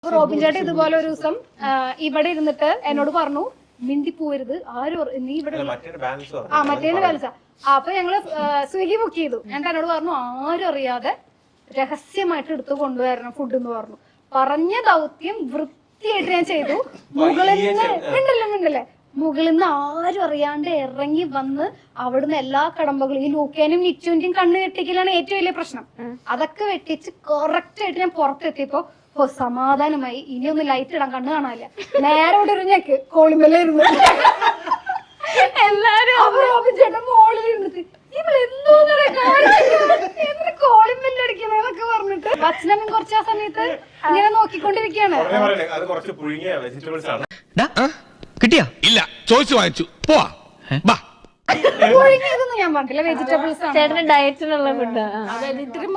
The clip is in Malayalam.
റോബിൻ ചേട്ടൻ ഇതുപോലെ ഒരു ദിവസം ഇവിടെ ഇരുന്നിട്ട് എന്നോട് പറഞ്ഞു മിണ്ടി പോവരുത് ആരും നീ ഇവിടെ മറ്റേ ബാലൻസാ. അപ്പൊ ഞങ്ങള് സ്വിഗ്ഗി ബുക്ക് ചെയ്തു. എന്നിട്ട് എന്നോട് പറഞ്ഞു ആരും അറിയാതെ രഹസ്യമായിട്ട് എടുത്തു കൊണ്ടുവരണം ഫുഡ് എന്ന് പറഞ്ഞു. പറഞ്ഞ ദൗത്യം വൃത്തിയായിട്ട് ഞാൻ ചെയ്തു. മുകളിൽ നിന്ന് മിണ്ടല്ലേ മുകളിൽ നിന്ന് ആരും അറിയാണ്ട് ഇറങ്ങി വന്ന് അവിടുന്ന് എല്ലാ കടമ്പകളും ഈ ലൂക്കേനും നിച്ചുവിന്റെയും കണ്ണ് കെട്ടിക്കലാണ് ഏറ്റവും വലിയ പ്രശ്നം. അതൊക്കെ വെട്ടിച്ച് കറക്റ്റ് ആയിട്ട് ഞാൻ പുറത്തെത്തിയപ്പോ സമാധാനമായി. ഇനി ഒന്ന് ലൈറ്റ് ഇടാൻ കണ്ണ് കാണാനില്ല. നേരെ ഇവിടെ ഒരു ഞെക്ക് കോളിമല്ലായിരുന്നു. എല്ലാരും ചേട്ടൻ മോളിൽ ഇരുന്നിട്ട് കോളിമല്ലടിക്കുന്നതൊക്കെ പറഞ്ഞിട്ട് അച്ഛനമ്മ കുറച്ച് ആ സമയത്ത് ഇങ്ങനെ നോക്കിക്കൊണ്ടിരിക്കുകയാണ്. കിട്ടിയാ ഇല്ല ചോദിച്ചു വാങ്ങിച്ചു പോവാ. പുഴുങ്ങിയതൊന്നും ഞാൻ പറഞ്ഞില്ല. വെജിറ്റബിൾസ് ചേട്ടന് ഡയറ്റിനുള്ള ഫുഡ്. ഇത്തിരി